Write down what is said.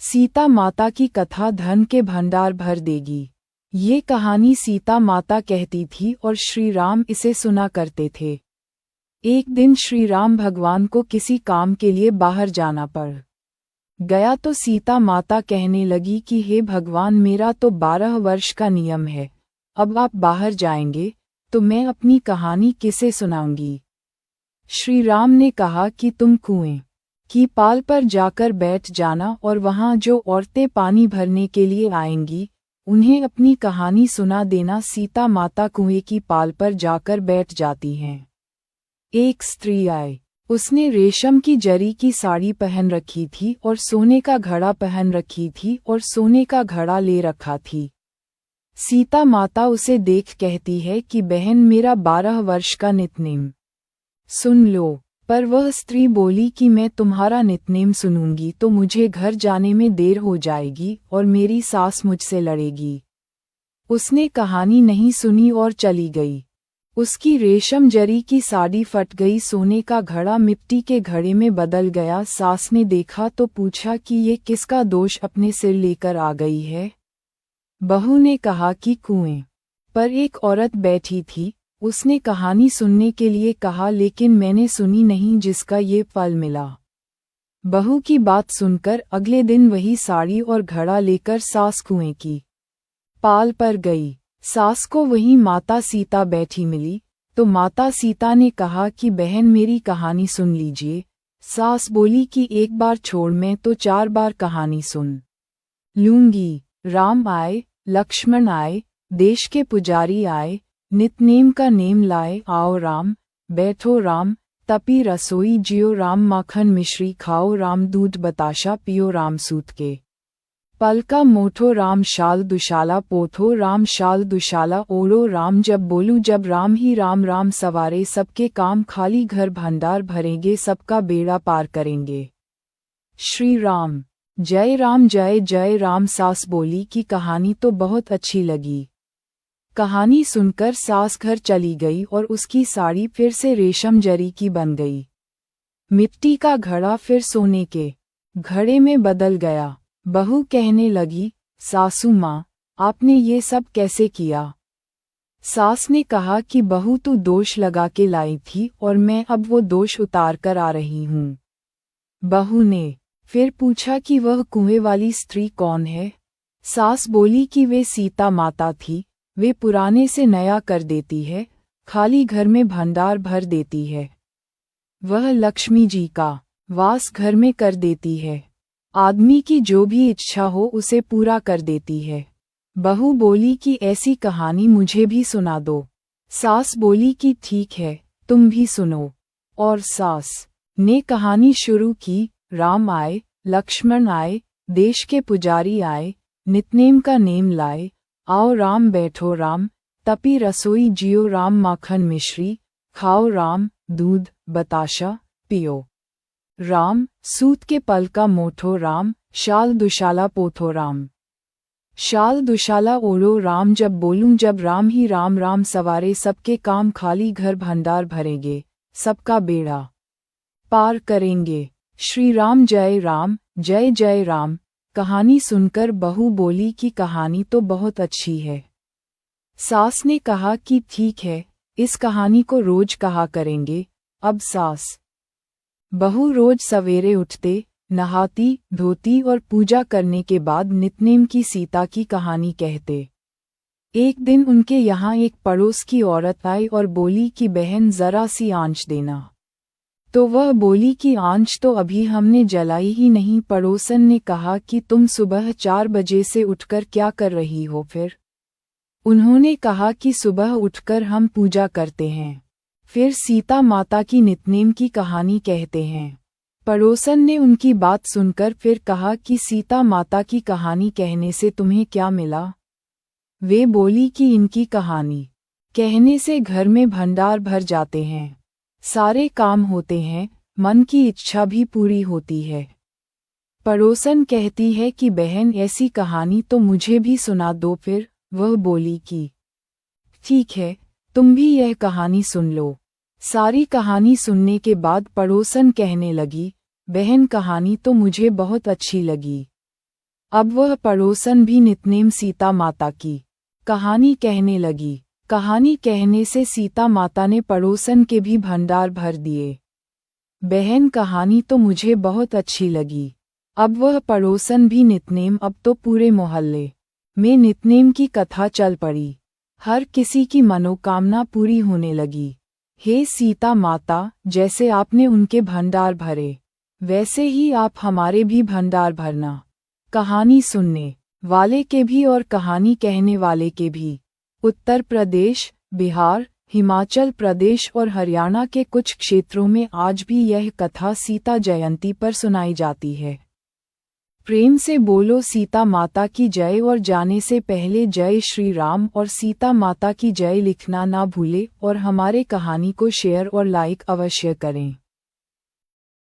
सीता माता की कथा धन के भंडार भर देगी। ये कहानी सीता माता कहती थी और श्री राम इसे सुना करते थे। एक दिन श्री राम भगवान को किसी काम के लिए बाहर जाना पड़ गया तो सीता माता कहने लगी कि हे भगवान, मेरा तो 12 वर्ष का नियम है, अब आप बाहर जाएंगे तो मैं अपनी कहानी किसे सुनाऊंगी। श्री राम ने कहा कि तुम कुएं की पाल पर जाकर बैठ जाना और वहां जो औरतें पानी भरने के लिए आएंगी उन्हें अपनी कहानी सुना देना। सीता माता कुएं की पाल पर जाकर बैठ जाती हैं। एक स्त्री आई। उसने रेशम की जरी की साड़ी पहन रखी थी और सोने का घड़ा पहन रखी थी और सोने का घड़ा ले रखा थी। सीता माता उसे देख कहती है कि बहन, मेरा 12 वर्ष का नितनेम सुन लो। पर वह स्त्री बोली कि मैं तुम्हारा नितनेम सुनूंगी तो मुझे घर जाने में देर हो जाएगी और मेरी सास मुझसे लड़ेगी। उसने कहानी नहीं सुनी और चली गई। उसकी रेशम जरी की साड़ी फट गई, सोने का घड़ा मिट्टी के घड़े में बदल गया। सास ने देखा तो पूछा कि ये किसका दोष अपने सिर लेकर आ गई है। बहू ने कहा कि कुएं पर एक औरत बैठी थी, उसने कहानी सुनने के लिए कहा लेकिन मैंने सुनी नहीं जिसका ये फल मिला। बहू की बात सुनकर अगले दिन वही साड़ी और घड़ा लेकर सास कुएं की पाल पर गई। सास को वहीं माता सीता बैठी मिली तो माता सीता ने कहा कि बहन, मेरी कहानी सुन लीजिए। सास बोली कि एक बार छोड़, मैं तो 4 बार कहानी सुन लूंगी। राम आए, लक्ष्मण आए, देश के पुजारी आए, नितनेम का नेम लाए। आओ राम, बैठो राम, तपी रसोई जियो राम, माखन मिश्री खाओ राम, दूध बताशा पियो राम, सूत के पल का मोठो राम, शाल दुशाला पोथो राम, शाल दुशाला ओढ़ो राम, जब बोलूं जब राम ही राम, राम सवारे सबके काम, खाली घर भंडार भरेंगे, सबका बेड़ा पार करेंगे। श्री राम जय राम, जय जय राम। सास बोली कि कहानी तो बहुत अच्छी लगी। कहानी सुनकर सास घर चली गई और उसकी साड़ी फिर से रेशम जरी की बन गई। मिट्टी का घड़ा फिर सोने के घड़े में बदल गया। बहू कहने लगी, सासू माँ, आपने ये सब कैसे किया। सास ने कहा कि बहू, तू दोष लगा के लाई थी और मैं अब वो दोष उतार कर आ रही हूँ। बहू ने फिर पूछा कि वह कुएं वाली स्त्री कौन है। सास बोली कि वे सीता माता थी, वे पुराने से नया कर देती है, खाली घर में भंडार भर देती है। वह लक्ष्मी जी का वास घर में कर देती है, आदमी की जो भी इच्छा हो उसे पूरा कर देती है। बहू बोली कि ऐसी कहानी मुझे भी सुना दो। सास बोली कि ठीक है, तुम भी सुनो। और सास ने कहानी शुरू की। राम आए, लक्ष्मण आए, देश के पुजारी आए, नितनेम का नेम लाए। आओ राम, बैठो राम, तपी रसोई जियो राम, माखन मिश्री खाओ राम, दूध बताशा पियो राम, सूत के पल का मोठो राम, शाल दुशाला पोथो राम, शाल दुशाला ओढ़ो राम, जब बोलूं जब राम ही राम, राम सवारे सबके काम, खाली घर भंडार भरेंगे, सबका बेड़ा पार करेंगे। श्री राम जय राम, जय जय राम। कहानी सुनकर बहू बोली कि कहानी तो बहुत अच्छी है। सास ने कहा कि ठीक है, इस कहानी को रोज कहा करेंगे। अब सास बहू रोज सवेरे उठते, नहाती धोती और पूजा करने के बाद नितनेम की सीता की कहानी कहते। एक दिन उनके यहाँ एक पड़ोस की औरत आई और बोली कि बहन, जरा सी आंच देना। तो वह बोली कि आंच तो अभी हमने जलाई ही नहीं। पड़ोसन ने कहा कि तुम सुबह 4 बजे से उठकर क्या कर रही हो फिर। उन्होंने कहा कि सुबह उठकर हम पूजा करते हैं, फिर सीता माता की नितनेम की कहानी कहते हैं। पड़ोसन ने उनकी बात सुनकर फिर कहा कि सीता माता की कहानी कहने से तुम्हें क्या मिला। वे बोली कि इनकी कहानी कहने से घर में भंडार भर जाते हैं, सारे काम होते हैं, मन की इच्छा भी पूरी होती है। पड़ोसन कहती है कि बहन, ऐसी कहानी तो मुझे भी सुना दो फिर। वह बोली कि ठीक है, तुम भी यह कहानी सुन लो। सारी कहानी सुनने के बाद पड़ोसन कहने लगी, बहन, कहानी तो मुझे बहुत अच्छी लगी। अब वह पड़ोसन भी नितनेम सीता माता की कहानी कहने लगी। कहानी कहने से सीता माता ने पड़ोसन के भी भंडार भर दिए। बहन, कहानी तो मुझे बहुत अच्छी लगी। अब वह पड़ोसन भी नितनेम, अब तो पूरे मोहल्ले में नितनेम की कथा चल पड़ी। हर किसी की मनोकामना पूरी होने लगी। हे सीता माता, जैसे आपने उनके भंडार भरे, वैसे ही आप हमारे भी भंडार भरना। कहानी सुनने वाले के भी और कहानी कहने वाले के भी। उत्तर प्रदेश, बिहार, हिमाचल प्रदेश और हरियाणा के कुछ क्षेत्रों में आज भी यह कथा सीता जयंती पर सुनाई जाती है। प्रेम से बोलो सीता माता की जय, और जाने से पहले जय श्री राम और सीता माता की जय लिखना ना भूले, और हमारे कहानी को शेयर और लाइक अवश्य करें।